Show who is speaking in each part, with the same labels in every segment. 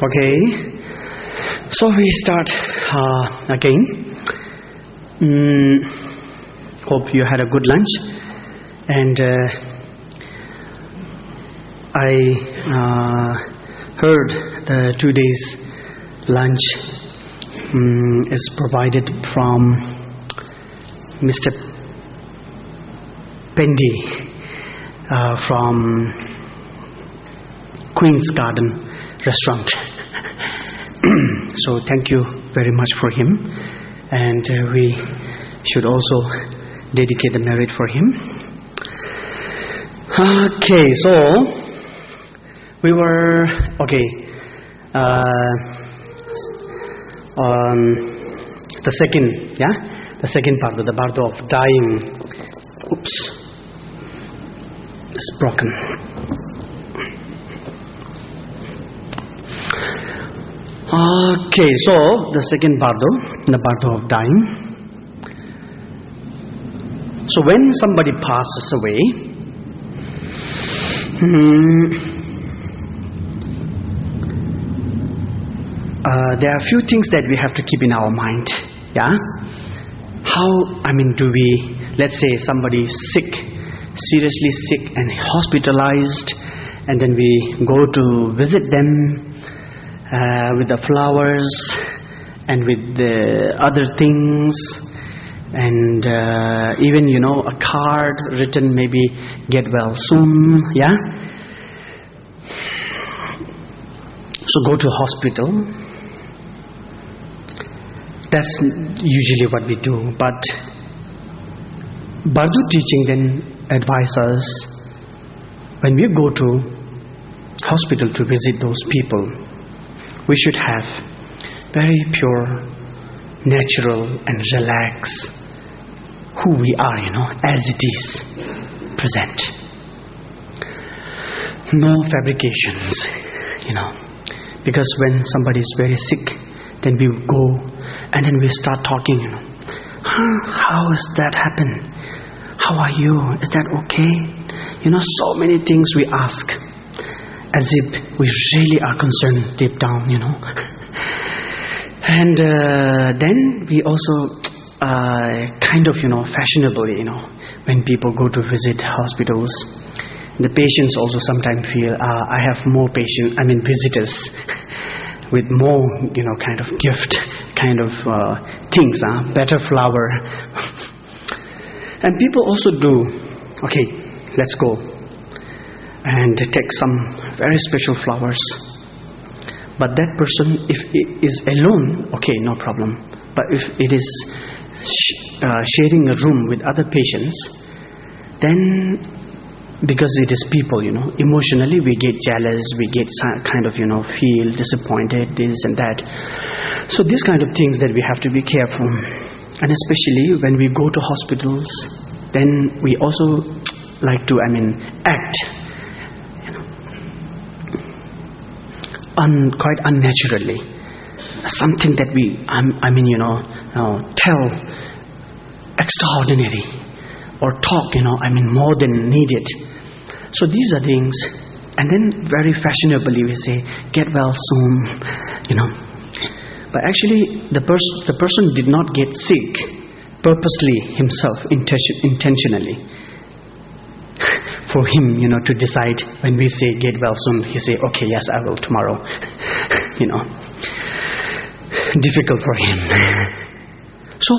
Speaker 1: Okay, so we start again. Hope you had a good lunch, and I heard the 2 days lunch is provided from Mr. Pendi from Queen's Garden restaurant. So thank you very much for him, and we should also dedicate the merit for him. Okay, so we were the second part of the Bardo of dying. Oops, it's broken. Okay, so the second Bardo, the Bardo of dying. So when somebody passes away, there are a few things that we have to keep in our mind. Yeah? Do we, let's say somebody is sick, seriously sick and hospitalized, and then we go to visit them with the flowers and with the other things, and even a card written, maybe get well soon. Yeah, so go to hospital. That's usually what we do, but Bardo teaching then advise us, when we go to hospital to visit those people, we should have very pure, natural and relaxed who we are, as it is, present. No fabrications, because when somebody is very sick, then we go and then we start talking, how has that happened? How are you? Is that okay? So many things we ask, as if we really are concerned deep down, And then we also fashionably, when people go to visit hospitals, the patients also sometimes feel, I have more visitors with more, gift, things, better flower. And people also do, okay, let's go and take some very special flowers. But that person, if it is alone, okay, no problem. But if it is sharing a room with other patients, then because it is people, emotionally we get jealous, we get feel disappointed, this and that. So these kind of things that we have to be careful. And especially when we go to hospitals, then we also like to, act quite unnaturally. Something that we, tell extraordinary or talk, more than needed. So these are things, and then very fashionably we say, get well soon, But actually, the person did not get sick purposely himself, intentionally. For him, to decide, when we say get well soon, he say, okay, yes, I will tomorrow. Difficult for him. So,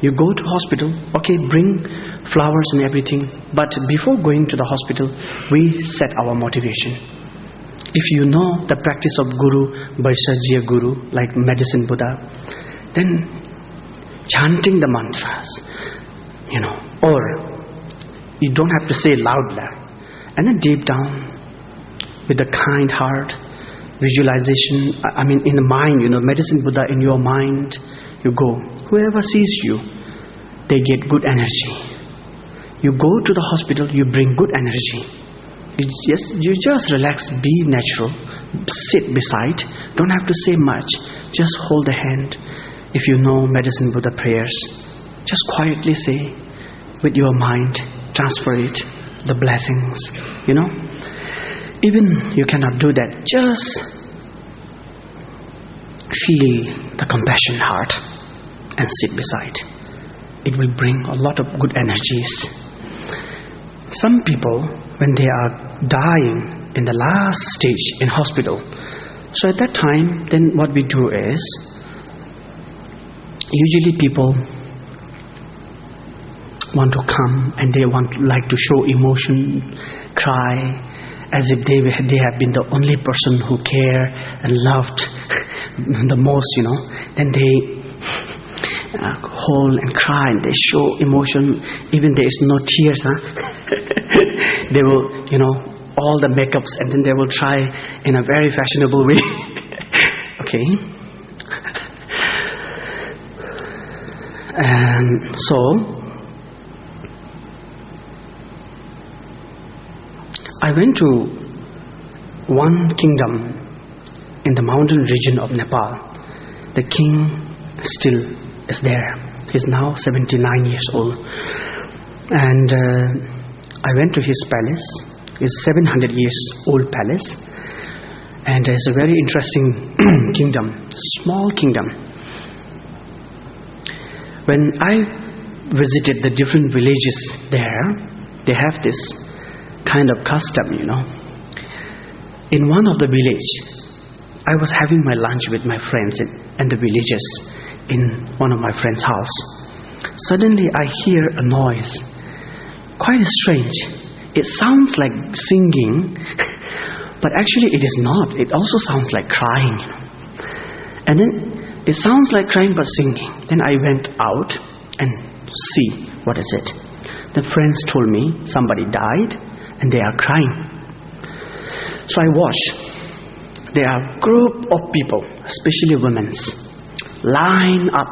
Speaker 1: you go to hospital, okay, bring flowers and everything. But before going to the hospital, we set our motivation. If you know the practice of Guru, Vaisajya Guru, like Medicine Buddha, then chanting the mantras, or you don't have to say loudly. And then deep down, with a kind heart, visualization, in the mind, Medicine Buddha in your mind, you go. Whoever sees you, they get good energy. You go to the hospital, you bring good energy. You just relax, be natural, sit beside, don't have to say much, just hold the hand. If you know Medicine Buddha prayers, just quietly say with your mind, transfer it, the blessings, Even you cannot do that, just feel the compassion heart and sit beside. It will bring a lot of good energies. Some people, when they are dying in the last stage in hospital, so at that time, then what we do is, usually people want to come and they like to show emotion, cry, as if they have been the only person who care and loved the most, Then they hold and cry and they show emotion, even there is no tears. They will, all the makeups, and then they will try in a very fashionable way. Okay. And so I went to one kingdom in the mountain region of Nepal. The king still is there. He's now 79 years old. And I went to his palace. It's 700 years old palace. And it's a very interesting kingdom, small kingdom. When I visited the different villages there, they have this kind of custom, In one of the village, I was having my lunch with my friends in the villages in one of my friend's house. Suddenly I hear a noise, quite strange. It sounds like singing, but actually it is not. It also sounds like crying. And then it sounds like crying but singing. Then I went out and see what is it. The friends told me somebody died and they are crying. So I watched. There are a group of people, especially women, line up.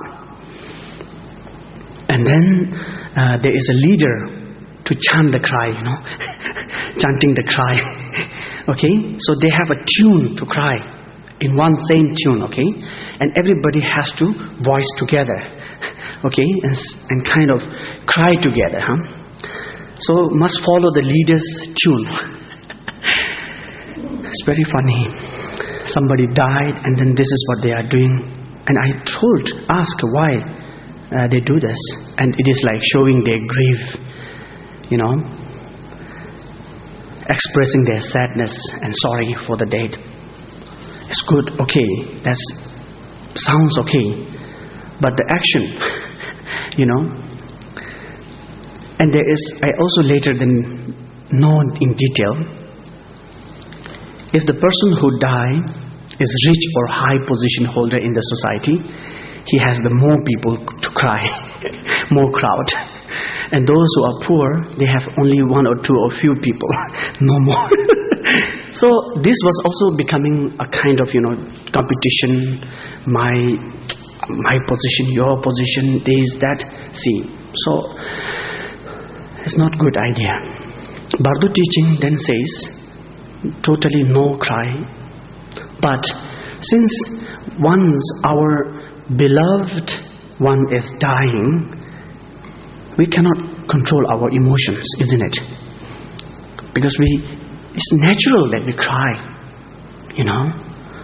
Speaker 1: And then there is a leader to chant the cry, chanting the cry. Okay, so they have a tune to cry in one same tune. Okay, and everybody has to voice together. Okay, and kind of cry together. So must follow the leader's tune. It's very funny. Somebody died, and then this is what they are doing. And I asked why they do this, and it is like showing their grief, expressing their sadness and sorry for the dead. It's good, okay, that sounds okay, but the action, and there is, I also later then know in detail, if the person who died is rich or high position holder in the society, he has the more people to cry, more crowd. And those who are poor, they have only one or two or few people, no more. So this was also becoming a kind of, competition, my position, your position, this, that. See, so it's not good idea. Bardo teaching then says, totally no cry. But since once our beloved one is dying, we cannot control our emotions, isn't it? Because it's natural that we cry,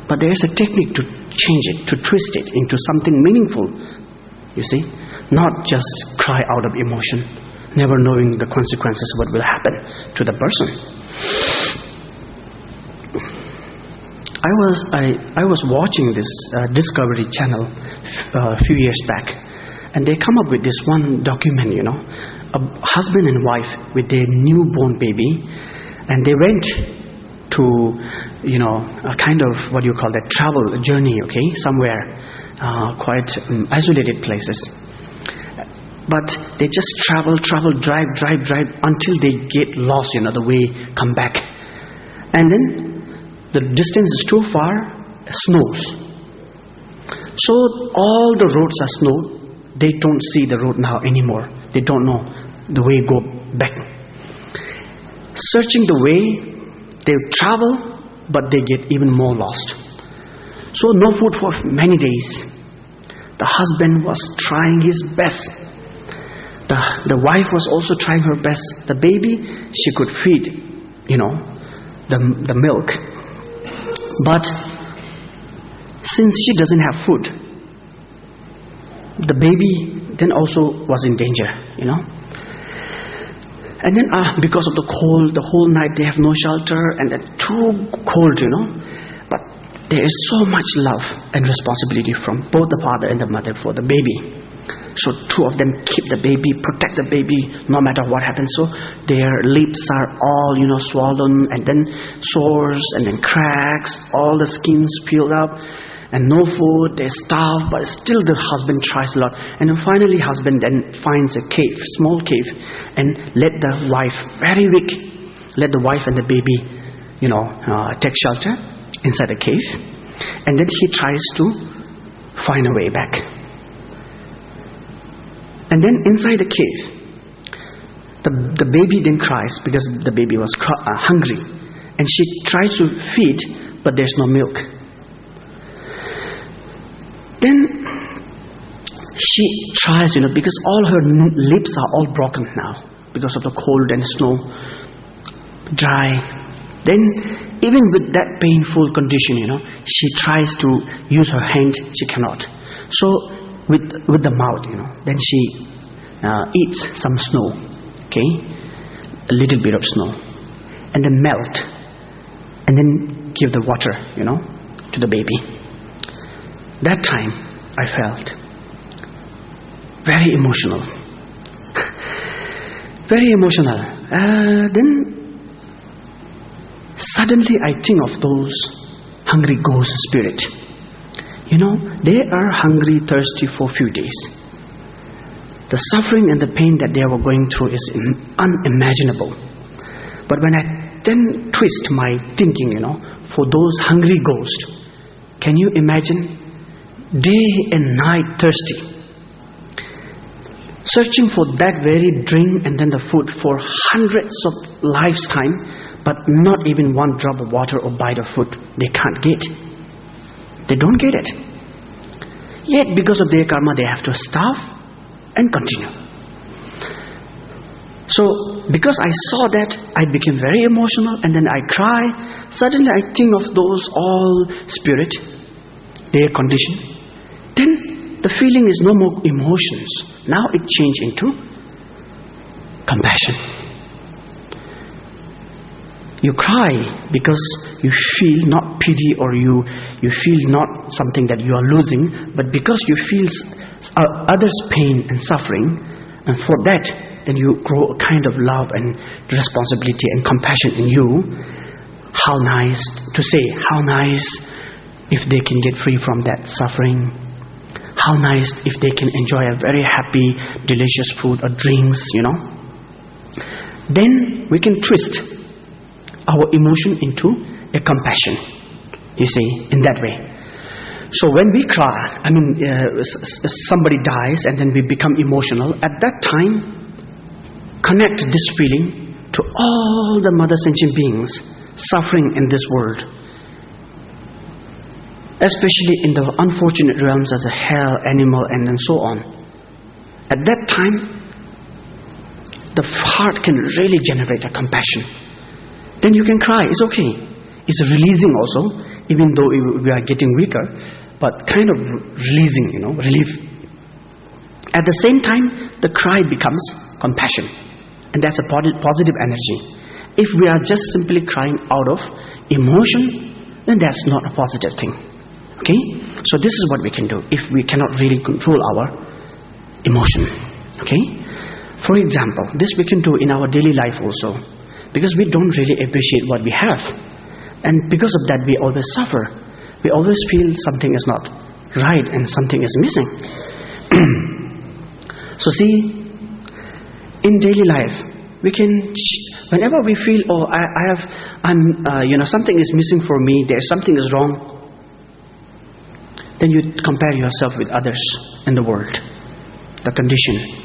Speaker 1: But there is a technique to change it, to twist it into something meaningful, you see. Not just cry out of emotion, never knowing the consequences, what will happen to the person. I was watching this Discovery Channel a few years back, and they come up with this one document, a husband and wife with their newborn baby, and they went to, a kind of, what do you call that, travel journey, okay, somewhere, quite isolated places. But they just travel, drive, until they get lost, the way, come back. And then, the distance is too far, snows. So all the roads are snowed. They don't see the road now anymore. They don't know the way go back. Searching the way, they travel, but they get even more lost. So no food for many days. The husband was trying his best. The wife was also trying her best. The baby, she could feed, the milk. But since she doesn't have food, the baby then also was in danger, And then because of the cold, the whole night they have no shelter and they're too cold, But there is so much love and responsibility from both the father and the mother for the baby. So two of them keep the baby, protect the baby no matter what happens. So their lips are all, swollen, and then sores, and then cracks, all the skins peeled up, and no food, they starve, but still the husband tries a lot. And then finally husband then finds a cave, small cave, and let the wife, very weak, let the wife and the baby, take shelter inside the cave. And then he tries to find a way back. And then inside the cave, the baby then cries because the baby was hungry. And she tries to feed, but there's no milk. Then she tries, because all her lips are all broken now because of the cold and snow, dry. Then even with that painful condition, she tries to use her hand, she cannot. So with the mouth, then she eats some snow, a little bit of snow, and then melt, and then give the water, to the baby. That time I felt very emotional. Very emotional. Then suddenly I think of those hungry ghost spirit. They are hungry, thirsty for a few days. The suffering and the pain that they were going through is unimaginable. But when I then twist my thinking, for those hungry ghosts, can you imagine? Day and night thirsty, searching for that very drink and then the food for hundreds of lifetime, but not even one drop of water or bite of food they can't get. They don't get it. Yet because of their karma they have to starve and continue. So because I saw that, I became very emotional, and then I cry. Suddenly I think of those all spirit, their condition. Then the feeling is no more emotions. Now it changed into compassion. You cry because you feel not pity, or you feel not something that you are losing, but because you feel others' pain and suffering, and for that then you grow a kind of love and responsibility and compassion in you. How nice to say, how nice if they can get free from that suffering. How nice if they can enjoy a very happy, delicious food or drinks, Then we can twist our emotion into a compassion, you see, in that way. So when we cry, somebody dies and then we become emotional, at that time, connect this feeling to all the mother sentient beings suffering in this world, especially in the unfortunate realms as a hell, animal, and then so on. At that time, the heart can really generate a compassion. Then you can cry, it's okay. It's releasing also, even though we are getting weaker, but kind of releasing, relief. At the same time, the cry becomes compassion, and that's a positive energy. If we are just simply crying out of emotion, then that's not a positive thing. Okay? So this is what we can do if we cannot really control our emotion. Okay? For example, this we can do in our daily life also, because we don't really appreciate what we have, and because of that we always suffer. We always feel something is not right and something is missing. So see, in daily life we can, whenever we feel, something is missing for me, there's something is wrong, then you compare yourself with others in the world, the condition.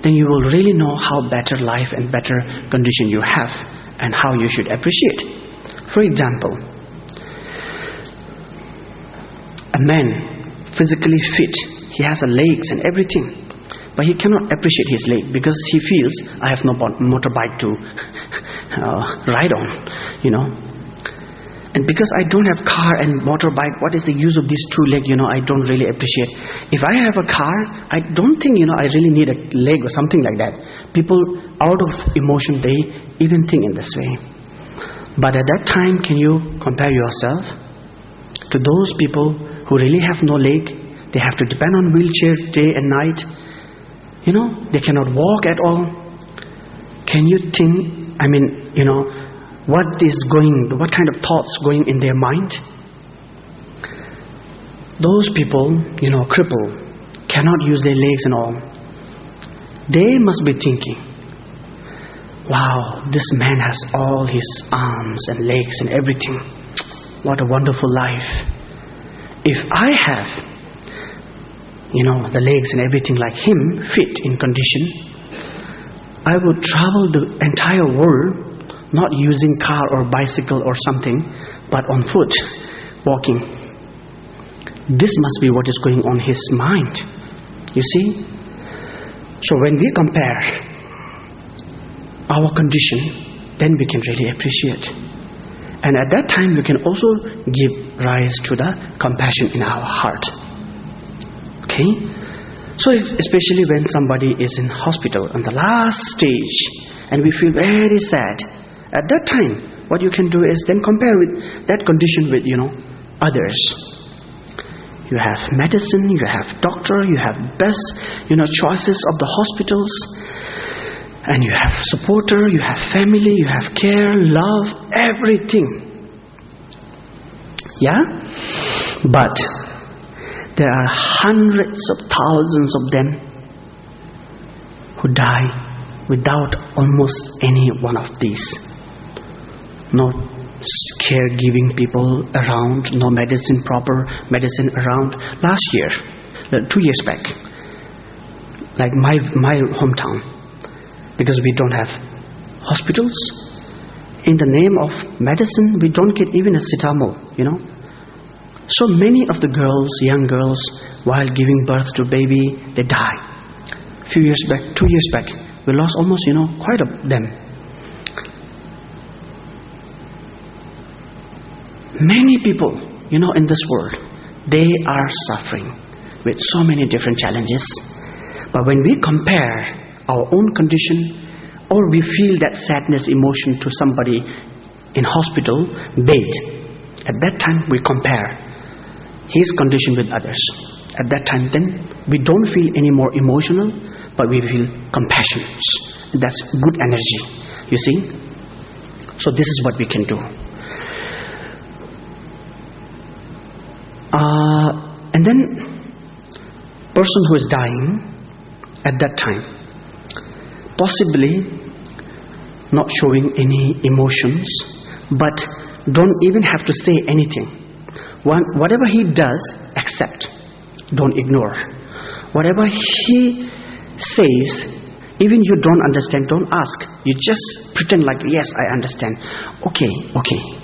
Speaker 1: Then you will really know how better life and better condition you have, and how you should appreciate. For example, a man physically fit, he has legs and everything, but he cannot appreciate his leg because he feels, I have no motorbike to ride on, And because I don't have car and motorbike, what is the use of these two legs, I don't really appreciate. If I have a car, I don't think, I really need a leg or something like that. People, out of emotion, they even think in this way. But at that time, can you compare yourself to those people who really have no leg? They have to depend on wheelchair day and night. They cannot walk at all. Can you think, what kind of thoughts going in their mind? Those people, crippled, cannot use their legs and all. They must be thinking, wow, this man has all his arms and legs and everything. What a wonderful life. If I have, the legs and everything like him, fit in condition, I would travel the entire world, not using car or bicycle or something, but on foot, walking. This must be what is going on his mind. You see? So when we compare our condition, then we can really appreciate. And at that time, we can also give rise to the compassion in our heart. Okay? So especially when somebody is in hospital on the last stage, and we feel very sad, at that time, what you can do is then compare with that condition with, others. You have medicine, you have doctor, you have best, choices of the hospitals, and you have supporter, you have family, you have care, love, everything. Yeah? But there are hundreds of thousands of them who die without almost any one of these. No caregiving people around, no proper medicine around. Last year, 2 years back, like my hometown, because we don't have hospitals, in the name of medicine, we don't get even a cetamol, So many of the girls, young girls, while giving birth to baby, they die. 2 years back, we lost almost, quite a them. Many people, in this world, they are suffering with so many different challenges. But when we compare our own condition, or we feel that sadness emotion to somebody in hospital bed, at that time we compare his condition with others. At that time then we don't feel any more emotional, but we feel compassion. That's good energy, you see. So this is what we can do. And then person who is dying at that time, possibly not showing any emotions, but don't even have to say anything. Whatever he does, accept. Don't ignore. Whatever he says, even you don't understand, don't ask. You just pretend like, yes, I understand. Okay.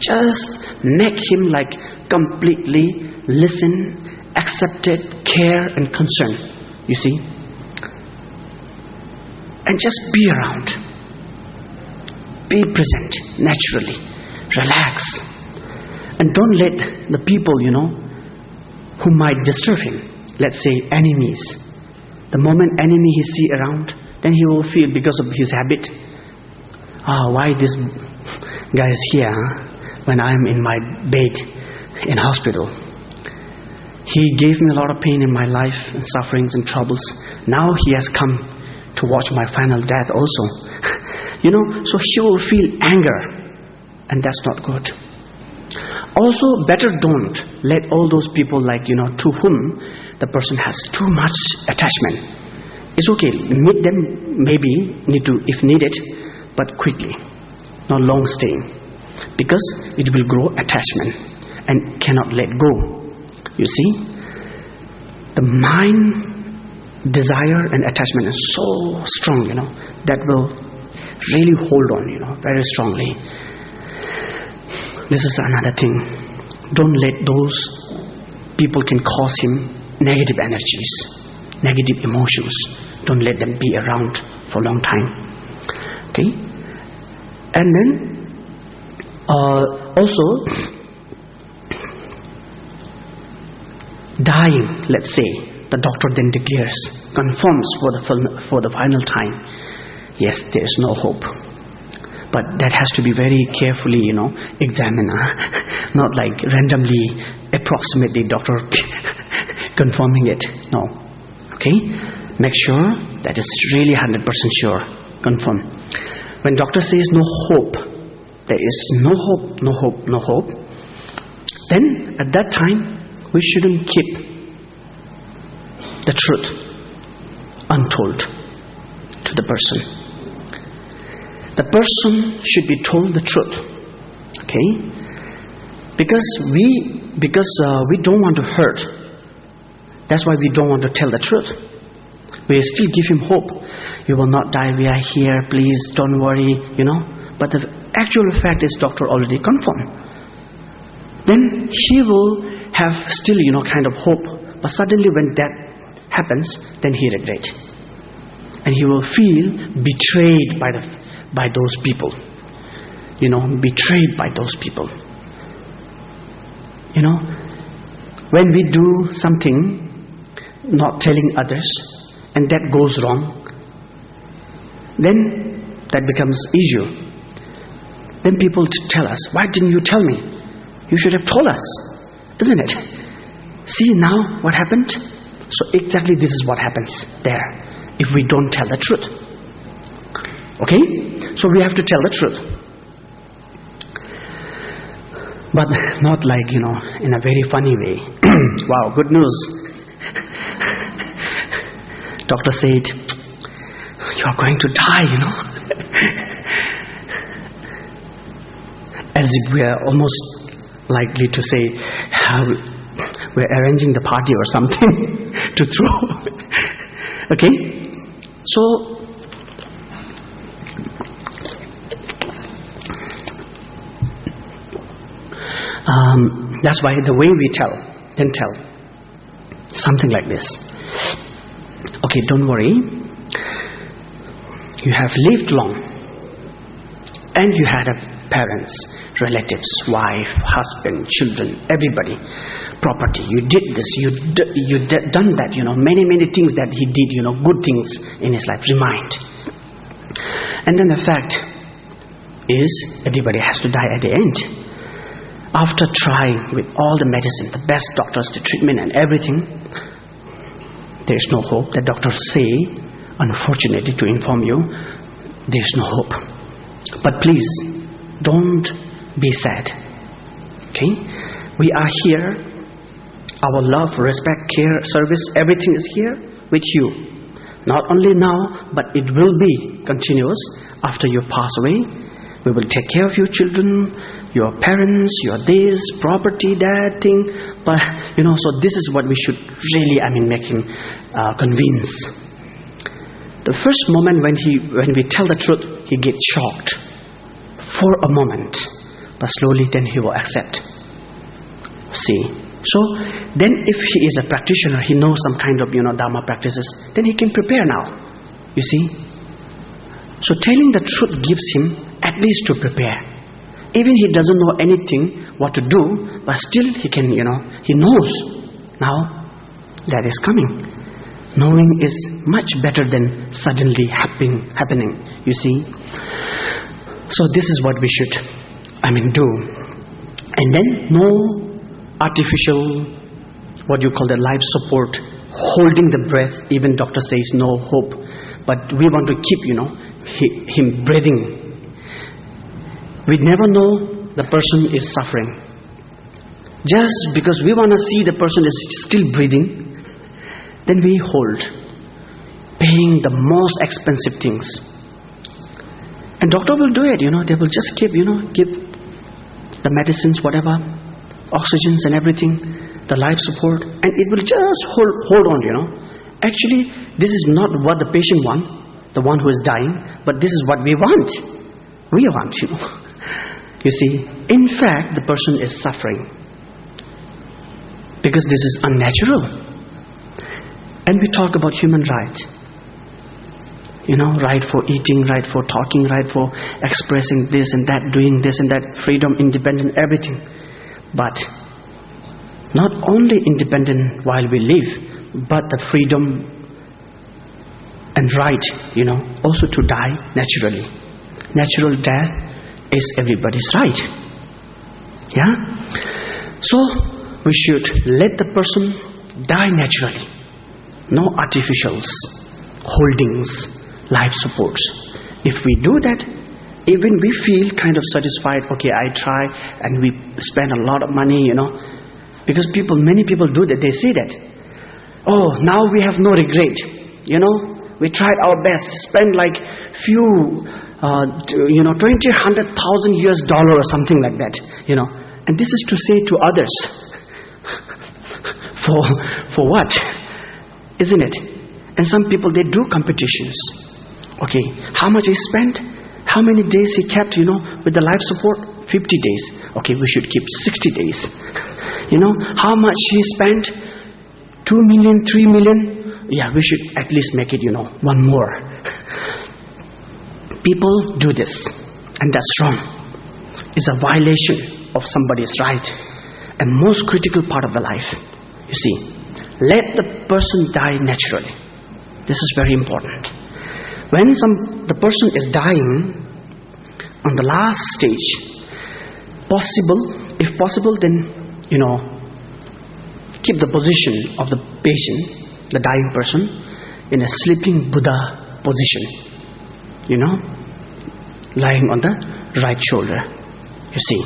Speaker 1: Just make him like completely listen, accepted, care and concern. You see? And just be around. Be present, naturally. Relax. And don't let the people, who might disturb him, let's say enemies. The moment enemy he see around, then he will feel, because of his habit, why this guy is here when I am in my bed in hospital. He gave me a lot of pain in my life and sufferings and troubles. Now he has come to watch my final death also. So he will feel anger, and that's not good. Also, better don't let all those people to whom the person has too much attachment. It's okay, meet them maybe, if needed, but quickly, not long staying. Because it will grow attachment and cannot let go. You see, the mind, desire and attachment is so strong, that will really hold on, very strongly. This is another thing. Don't let those people can cause him negative energies, negative emotions. Don't let them be around for a long time. Okay? And then also dying, let's say, the doctor then declares, confirms for the final time, yes, there is no hope. But that has to be very carefully, examined. Not like randomly, approximately, doctor confirming it. No. Okay? Make sure that is really 100% sure. Confirm. When doctor says no hope, there is no hope, no hope, no hope, then at that time, we shouldn't keep the truth untold to the person. The person should be told the truth, okay? Because we don't want to hurt. That's why we don't want to tell the truth. We still give him hope. You will not die. We are here. Please don't worry. But the actual fact is, doctor already confirmed. Then he will have still kind of hope. But suddenly when that happens, then he regret, and he will feel betrayed by those people. Betrayed by those people. When we do something, not telling others, and that goes wrong, then that becomes issue. Then people tell us, why didn't you tell me? You should have told us, isn't it? See now what happened? So exactly this is what happens there if we don't tell the truth. Okay? So we have to tell the truth. But not like, in a very funny way. Wow, good news. Doctor said, you are going to die, As if we are almost likely to say, we're arranging the party or something to throw. Okay? So, that's why the way we tell something like this. Okay, don't worry. You have lived long, and you had parents, relatives, wife, husband, children, everybody, property. You did this. You done that. Many things that he did. Good things in his life. Remind. And then the fact is, everybody has to die at the end. After trying with all the medicine, the best doctors, the treatment and everything, there is no hope. The doctors say, unfortunately to inform you, there is no hope. But please, don't be sad. Okay? We are here. Our love, respect, care, service, everything is here with you. Not only now, but it will be continuous after you pass away. We will take care of your children, your parents, your this, property, that thing. But, so this is what we should really, make him convince. The first moment when we tell the truth, he gets shocked for a moment. But slowly then he will accept. See? So, then if he is a practitioner, he knows some kind of, Dharma practices, then he can prepare now. You see? So telling the truth gives him at least to prepare. Even he doesn't know anything what to do, but still he can, he knows now that is coming. Knowing is much better than suddenly happening, you see. So this is what we should, do. And then no artificial, what you call the life support, holding the breath, even doctor says no hope. But we want to keep, him breathing. We never know the person is suffering. Just because we want to see the person is still breathing, then we hold, paying the most expensive things. And doctor will do it, they will just keep, give the medicines, whatever, oxygens and everything, the life support, and it will just hold on, Actually, this is not what the patient wants, the one who is dying, but this is what we want. We want, You see, in fact, the person is suffering. Because this is unnatural. And we talk about human rights. Right for eating, right for talking, right for expressing this and that, doing this and that, freedom, independence, everything. But Not only independent while we live, but the freedom and right, also to die naturally. Natural death is everybody's right. Yeah? So, we should let the person die naturally. No artificials, holdings, life supports. If we do that, even we feel kind of satisfied, okay, I try, and we spend a lot of money, because many people do that, they say that. Oh, now we have no regret, we tried our best, spend like few, $20,000, $100,000 or something like that, and this is to say to others, for what? Isn't it? And some people, they do competitions. Okay, how much he spent? How many days he kept, with the life support? 50 days. Okay, we should keep 60 days. How much he spent? 2 million, 3 million? Yeah, we should at least make it, one more. People do this, and that's wrong. It's a violation of somebody's right. And most critical part of the life. You see, let the person die naturally. This is very important. When the person is dying on the last stage, if possible, then, keep the position of the patient, the dying person, in a sleeping Buddha position. Lying on the right shoulder. You see,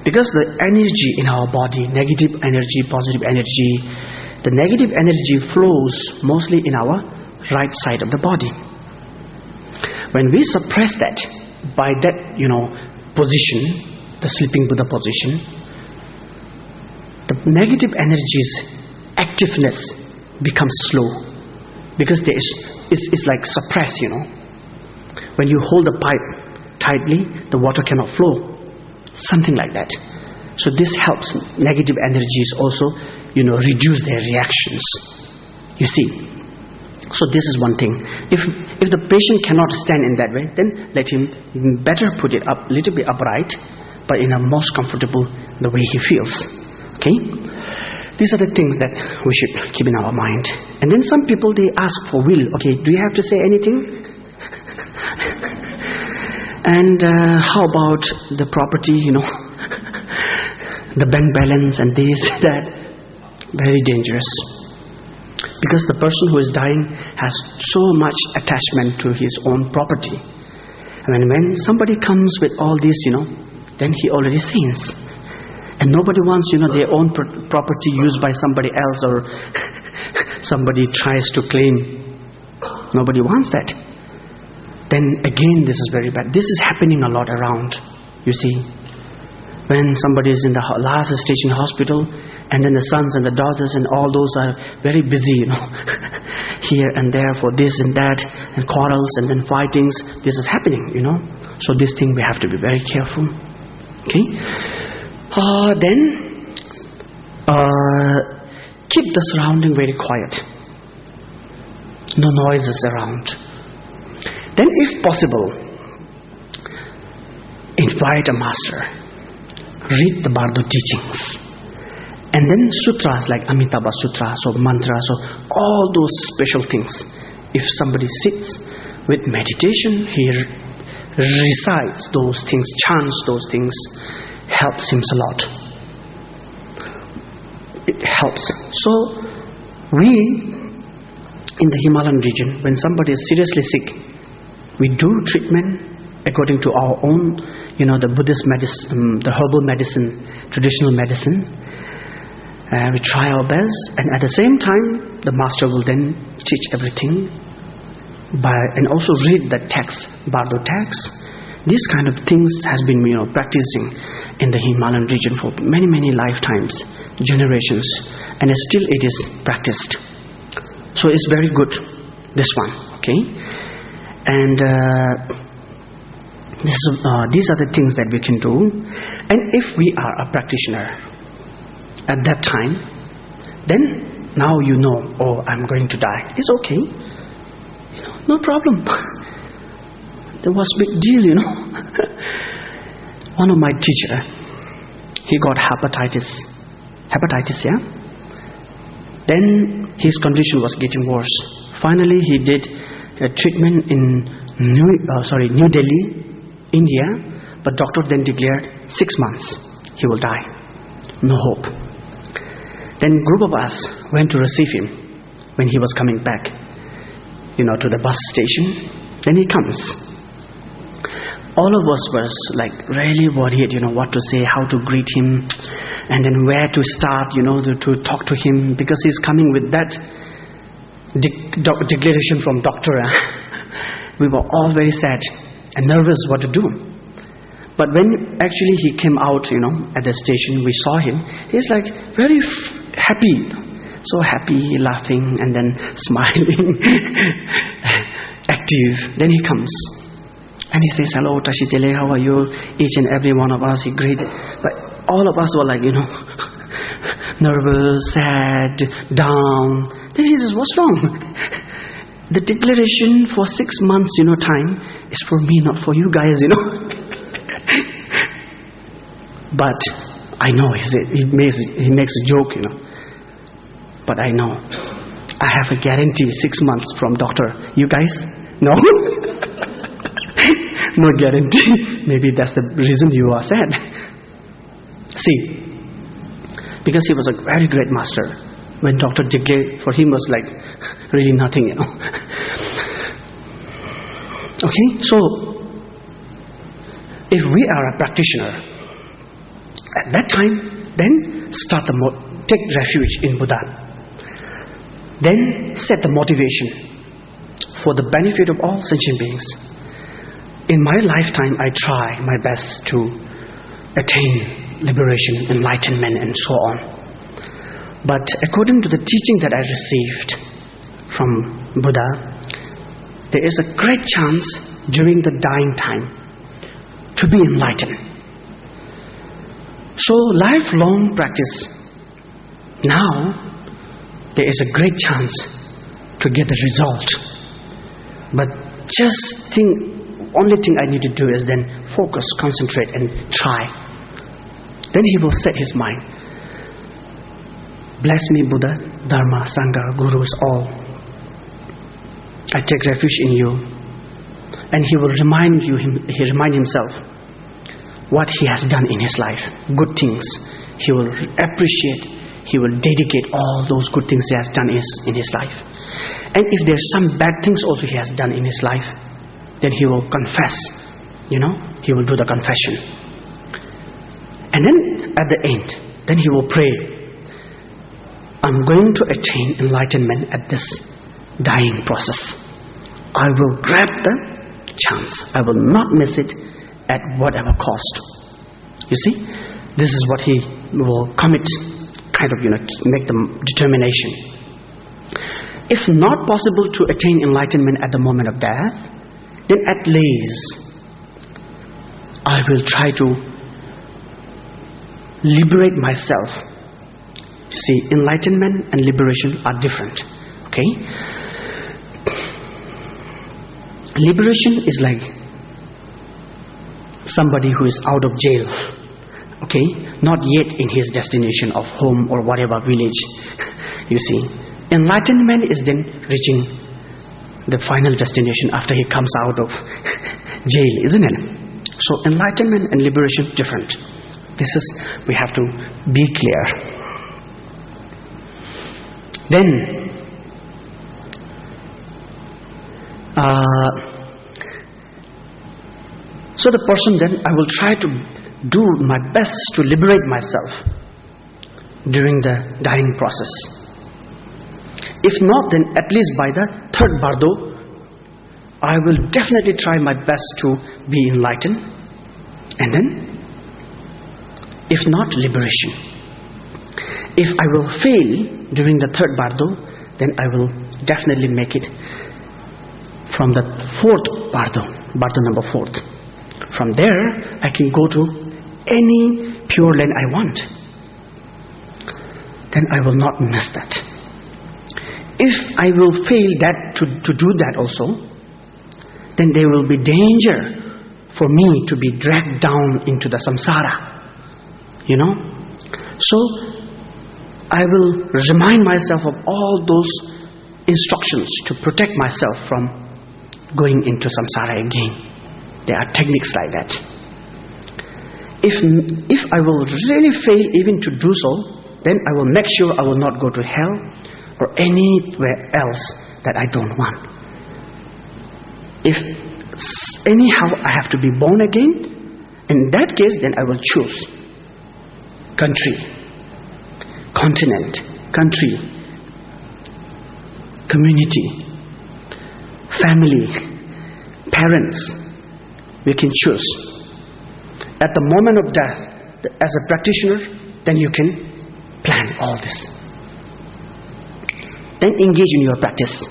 Speaker 1: because the energy in our body, negative energy, positive energy, the negative energy flows mostly in our right side of the body. When we suppress that by that, position, the sleeping Buddha position, the negative energy's activeness becomes slow, because it's like suppressed, When you hold the pipe tightly, the water cannot flow. Something like that. So this helps negative energies also, reduce their reactions. You see. So this is one thing. If the patient cannot stand in that way, then let him better put it up, a little bit upright, but in a most comfortable the way he feels. Okay? These are the things that we should keep in our mind. And then some people, they ask for will. Okay, do you have to say anything? And how about the property, the bank balance and this, that? Very dangerous. Because the person who is dying has so much attachment to his own property. And when somebody comes with all this, then he already sins. And nobody wants, their own property used by somebody else, or somebody tries to claim. Nobody wants that. Then again, this is very bad. This is happening a lot around, you see. When somebody is in the last stage in the hospital, and then the sons and the daughters and all those are very busy, here and there for this and that, and quarrels and then fightings. This is happening, So this thing we have to be very careful. Okay? Then, keep the surrounding very quiet. No noises around. Then if possible, invite a master. Read the Bardo teachings. And then sutras like Amitabha Sutras or mantras or all those special things. If somebody sits with meditation, he recites those things, chants those things, helps him a lot. It helps. So, we in the Himalayan region, when somebody is seriously sick, we do treatment according to our own, the Buddhist medicine, the herbal medicine, traditional medicine. We try our best, and at the same time, the master will then teach everything and also read the text, Bardo text. These kind of things has been, practicing in the Himalayan region for many, many lifetimes, generations, and still it is practiced. So it's very good, this one, okay? And these are the things that we can do. And if we are a practitioner at that time, then now oh, I'm going to die. It's okay. No problem. There was a big deal, One of my teacher, he got hepatitis hepatitis, yeah? Then his condition was getting worse. Finally, he did a treatment in New Delhi, India, but doctor then declared 6 months he will die. No hope. Then group of us went to receive him when he was coming back, to the bus station. Then he comes. All of us was like really worried, what to say, how to greet him, and then where to start, to talk to him, because he's coming with that declaration from doctor. We were all very sad and nervous what to do. But when actually he came out, at the station, we saw him. He's like very happy, so happy, laughing, and then smiling, active. Then he comes. And he says, hello, Tashitele, how are you? Each and every one of us, he greeted. But all of us were like, nervous, sad, down. Then he says, what's wrong? The declaration for 6 months, time is for me, not for you guys, But I know, he makes a joke, But I know, I have a guarantee 6 months from doctor. You guys? No? No guarantee. Maybe that's the reason you are sad. See, because he was a very great master. When doctor declared, for him was like really nothing, Okay, so if we are a practitioner, at that time, then take refuge in Buddha. Then set the motivation for the benefit of all sentient beings. In my lifetime, I try my best to attain liberation, enlightenment, and so on. But according to the teaching that I received from Buddha, there is a great chance during the dying time to be enlightened. So lifelong practice. Now, there is a great chance to get the result. But just only thing I need to do is then focus, concentrate, and try. Then he will set his mind. Bless me, Buddha, Dharma, Sangha, Guru is all. I take refuge in you. And he will remind himself what he has done in his life. Good things. He will appreciate. He will dedicate all those good things he has done in his life. And if there's some bad things also he has done in his life, then he will confess. He will do the confession. And then at the end, then he will pray, I'm going to attain enlightenment at this dying process. I will grab the chance. I will not miss it at whatever cost. You see, this is what he will commit, make the determination. If not possible to attain enlightenment at the moment of death, then at least I will try to liberate myself. You see, enlightenment and liberation are different. Okay? Liberation is like somebody who is out of jail. Okay? Not yet in his destination of home or whatever village. You see. Enlightenment is then reaching the final destination after he comes out of jail, isn't it? So enlightenment and liberation different. We have to be clear. Then so the person then, I will try to do my best to liberate myself during the dying process. If not, then at least by the third Bardo, I will definitely try my best to be enlightened. And then, if not, liberation. If I will fail during the third Bardo, then I will definitely make it from the fourth Bardo, Bardo number 4th. From there, I can go to any pure land I want. Then I will not miss that. If I will fail that to do that also, then there will be danger for me to be dragged down into the samsara. So I will remind myself of all those instructions to protect myself from going into samsara again. There are techniques like that. If I will really fail even to do so, then I will make sure I will not go to hell or anywhere else that I don't want. If anyhow I have to be born again, in that case then I will choose country, continent, country, community, family, parents. We can choose. At the moment of death, as a practitioner, then you can plan all this. Then engage in your practice.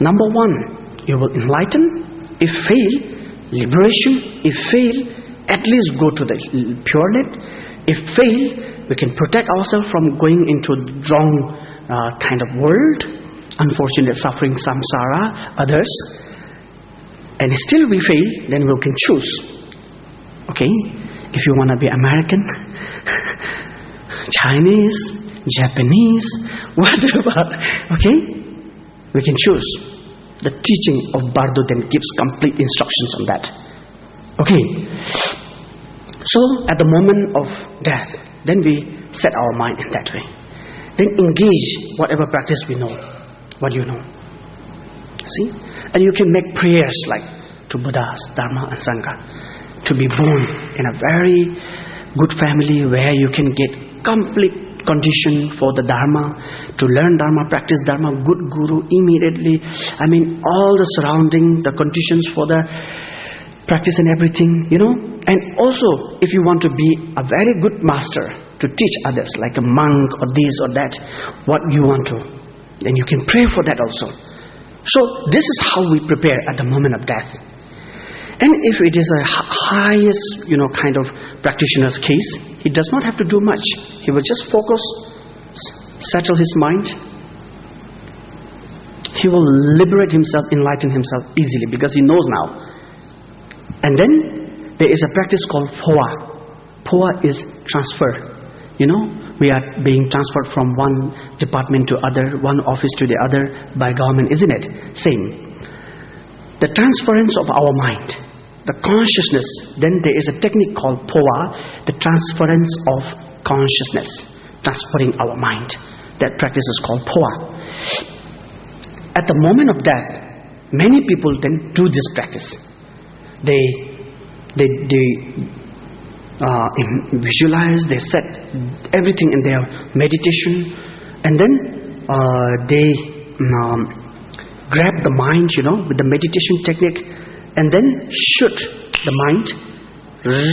Speaker 1: Number one, you will enlighten. If fail, liberation. If fail, at least go to the Pure Land. If fail, we can protect ourselves from going into the wrong kind of world, unfortunate suffering, samsara, others. And still we fail, then we can choose. Okay, if you want to be American, Chinese, Japanese, whatever, okay, we can choose. The teaching of Bardo then gives complete instructions on that. Okay, so at the moment of death, then we set our mind in that way. Then engage whatever practice we know, what you know. See? And you can make prayers like to Buddhas, Dharma and Sangha, to be born in a very good family where you can get complete condition for the Dharma, to learn Dharma, practice Dharma, good guru immediately. I mean, all the surrounding, the conditions for the practice and everything, you know. And also, if you want to be a very good master to teach others, like a monk or this or that, what you want to, then you can pray for that also. So this is how we prepare at the moment of death. And if it is a highest, kind of practitioner's case, he does not have to do much. He will just focus, settle his mind. He will liberate himself, enlighten himself easily because he knows now. And then there is a practice called Phowa. Phowa is transfer. We are being transferred from one department to other, one office to the other by government, isn't it? Same. The transference of our mind, the consciousness, then there is a technique called Phowa, the transference of consciousness, transferring our mind. That practice is called Phowa. At the moment of death, many people then do this practice. They visualize, they set everything in their meditation, and then they grab the mind, with the meditation technique, and then shoot the mind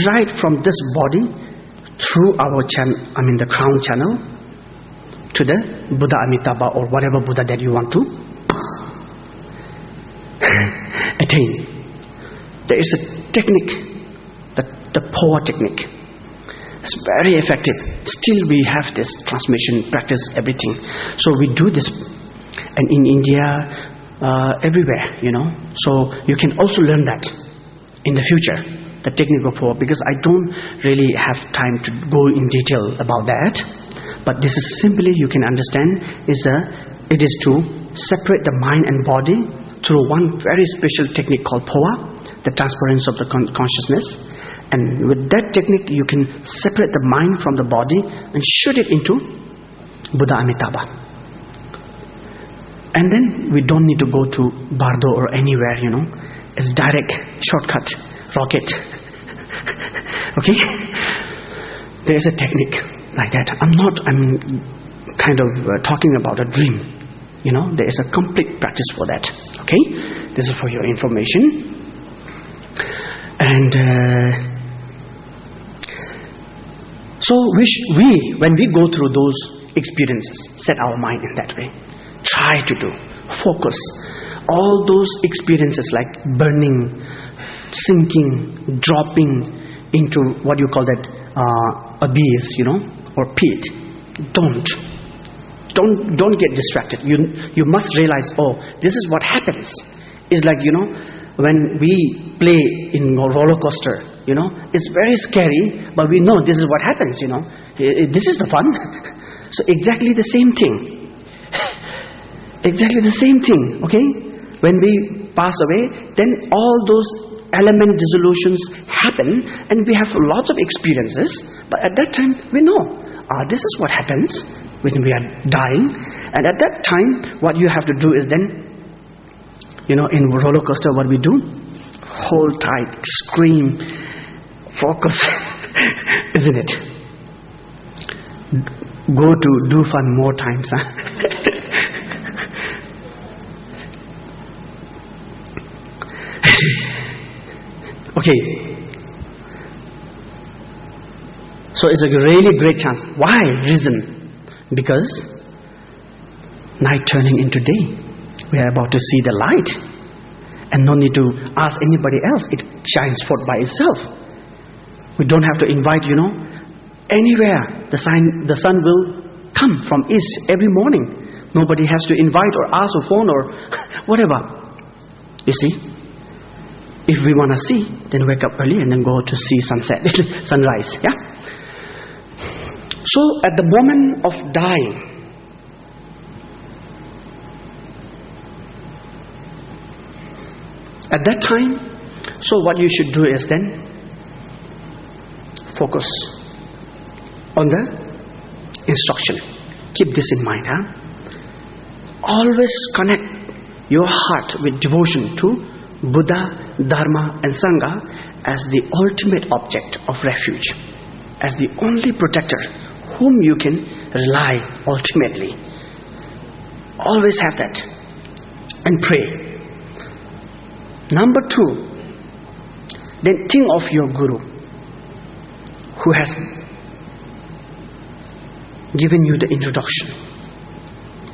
Speaker 1: right from this body through our the crown channel to the Buddha Amitabha or whatever Buddha that you want to attain. There is a technique, the Phowa technique. It's very effective. Still we have this transmission, practice, everything. So we do this, and in India, everywhere, So you can also learn that in the future, the technique of Phowa, because I don't really have time to go in detail about that. But this is simply, you can understand, it is to separate the mind and body through one very special technique called Phowa, the transference of the consciousness. And with that technique, you can separate the mind from the body and shoot it into Buddha Amitabha. And then we don't need to go to Bardo or anywhere, It's direct, shortcut, rocket. Okay? There is a technique like that. I'm kind of talking about a dream. There is a complete practice for that. Okay? This is for your information. And so when we go through those experiences, set our mind in that way. Try to do, focus. All those experiences like burning, sinking, dropping into what you call that abyss, or pit. Don't get distracted. You must realize, this is what happens. It's like, when we play in a roller coaster, It's very scary, but we know this is what happens, This is the fun. So exactly the same thing. Exactly the same thing, okay? When we pass away, then all those element dissolutions happen, and we have lots of experiences, but at that time we know, this is what happens when we are dying. And at that time, what you have to do is then, in roller coaster, what we do? Hold tight, scream, focus, isn't it? Go to do fun more times, huh? Okay. So it's a really great chance. Why? Reason. Because night turning into day. We are about to see the light. And no need to ask anybody else. It shines forth by itself. We don't have to invite, anywhere. The sun will come from east every morning. Nobody has to invite or ask or phone or whatever. You see? If we want to see, then wake up early and then go to see sunrise. Yeah? So at the moment of dying, at that time, so what you should do is then focus on the instruction. Keep this in mind, Always connect your heart with devotion to Buddha, Dharma and Sangha as the ultimate object of refuge, as the only protector whom you can rely ultimately. Always have that and pray. Number 2, then think of your Guru who has given you the introduction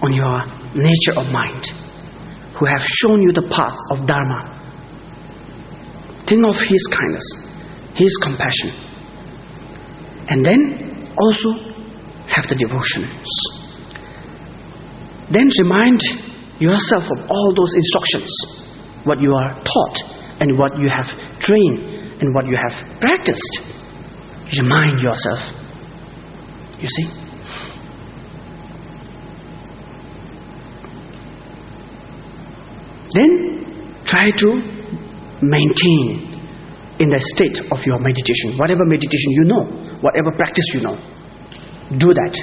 Speaker 1: on your nature of mind, who have shown you the path of Dharma. Think of his kindness, his compassion. And then also have the devotions. Then remind yourself of all those instructions, what you are taught and what you have trained and what you have practiced. Remind yourself. You see? Then try to maintain in the state of your meditation. Whatever meditation you know, whatever practice you know, do that.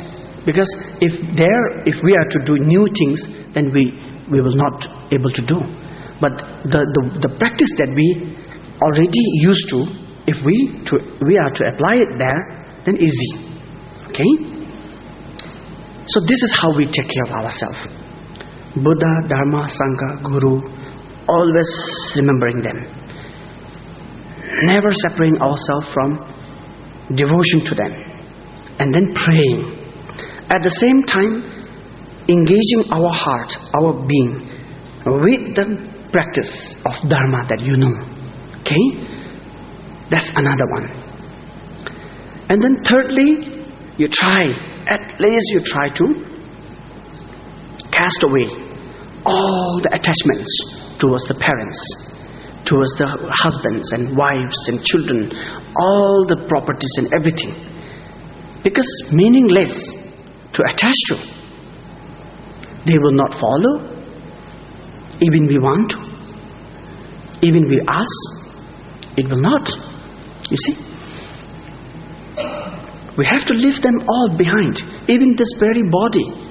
Speaker 1: Because if we are to do new things, then we will not able to do. But the practice that we already used to, if we are to apply it there, then easy. Okay? So this is how we take care of ourselves. Buddha, Dharma, Sangha, Guru, always remembering them. Never separating ourselves from devotion to them. And then praying. At the same time, engaging our heart, our being, with the practice of Dharma that you know. Okay? That's another one. And then thirdly, at least you try to cast away all the attachments towards the parents, towards the husbands and wives and children, all the properties and everything. Because meaningless to attach to. They will not follow, even we want to, even we ask, it will not. You see? We have to leave them all behind, even this very body.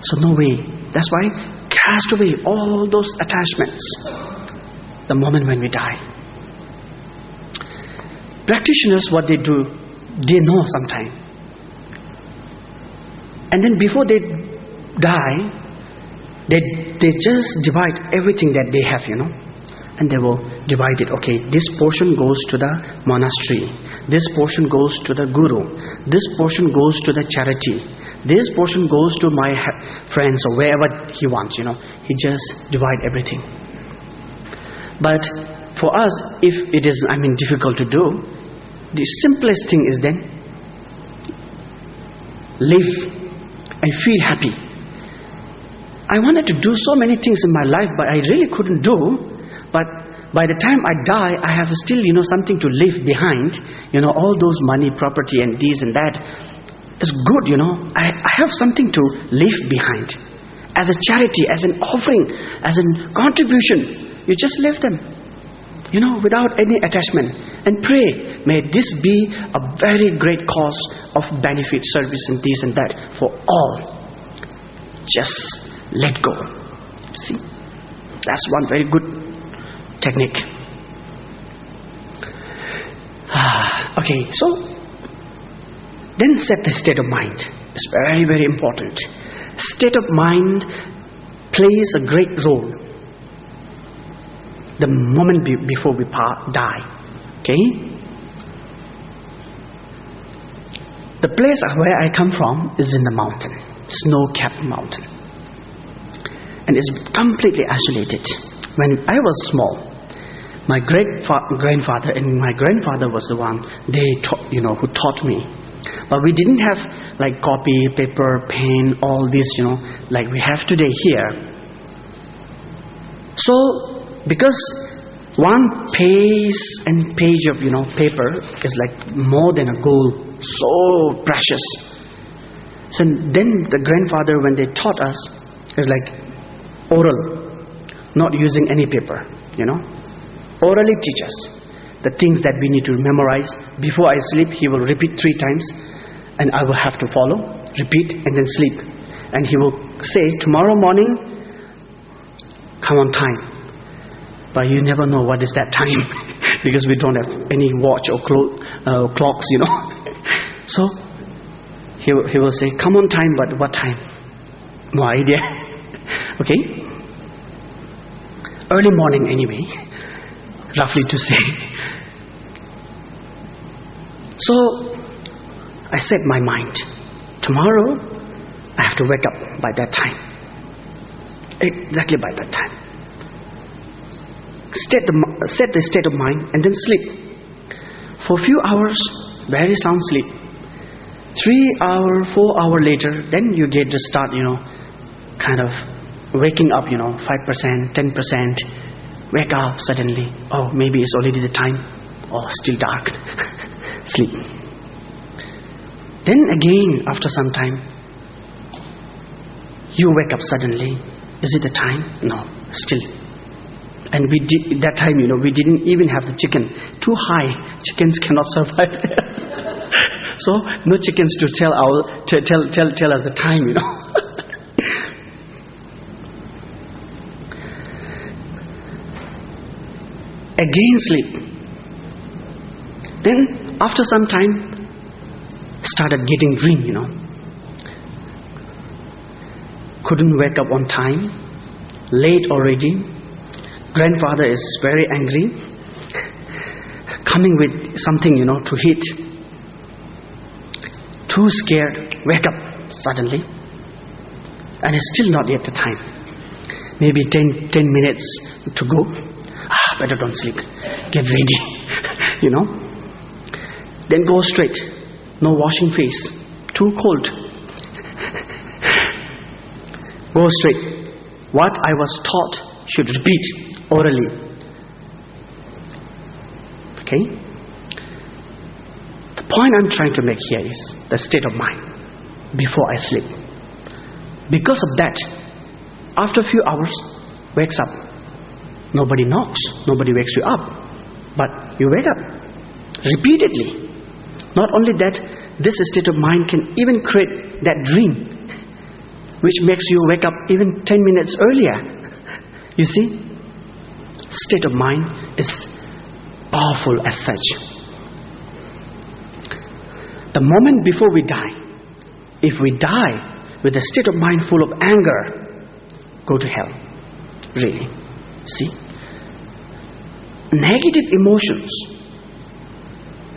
Speaker 1: So no way. That's why cast away all those attachments the moment when we die. Practitioners, what they do, they know sometimes. And then before they die, they just divide everything that they have, and they will divide it. Okay, this portion goes to the monastery, this portion goes to the guru, this portion goes to the charity, this portion goes to my friends or wherever he wants, he just divide everything. But for us, if it is, difficult to do, the simplest thing is then live and feel happy. I wanted to do so many things in my life, but I really couldn't do. But by the time I die, I have still, something to leave behind. All those money, property and this and that is good, I have something to leave behind. As a charity, as an offering, as a contribution, you just leave them, without any attachment. And pray, may this be a very great cause of benefit, service and this and that for all. Just let go. See, that's one very good technique. Okay, so then set the state of mind. It's very, very important. State of mind plays a great role the moment before we die. Okay? The place where I come from is in the mountain, snow-capped mountain, and it's completely isolated. When I was small, my grandfather and my grandfather was the one who taught me. But we didn't have like copy, paper, pen, all this, like we have today here. So because one page of paper is like more than a gold, so precious. So then the grandfather, when they taught us, is like oral, not using any paper, orally teach us the things that we need to memorize. Before I sleep, he will repeat 3 times, and I will have to follow, repeat, and then sleep. And he will say, tomorrow morning, come on time. But you never know what is that time, because we don't have any watch or clocks, So he will say, come on time, but what time? No idea. Okay? Early morning anyway, roughly to say. So I set my mind, tomorrow I have to wake up by that time. Exactly by that time. Set the state of mind and then sleep. For a few hours, very sound sleep. 3 hours, 4 hours later, then you get to start, kind of waking up, 5%, 10%. Wake up suddenly. Oh, maybe it's already the time. Oh, still dark. Sleep. Then again, after some time, you wake up suddenly. Is it the time? No, still. And that time, we didn't even have the chicken. Too high. Chickens cannot survive. So no chickens to tell us the time, Again sleep. Then after some time, started getting dream, Couldn't wake up on time. Late already. Grandfather is very angry. Coming with something, to hit. Too scared. Wake up suddenly. And it's still not yet the time. Maybe 10 minutes to go. Better don't sleep. Get ready. Then go straight. No washing face. Too cold. Go straight. What I was taught should repeat orally. Okay? The point I'm trying to make here is the state of mind before I sleep. Because of that, after a few hours, wakes up. Nobody knocks, nobody wakes you up, but you wake up repeatedly. Not only that, this state of mind can even create that dream, which makes you wake up even 10 minutes earlier. You see, state of mind is powerful as such. The moment before we die, if we die with a state of mind full of anger, go to hell. Really. See? Negative emotions.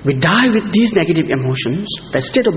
Speaker 1: We die with these negative emotions. The state of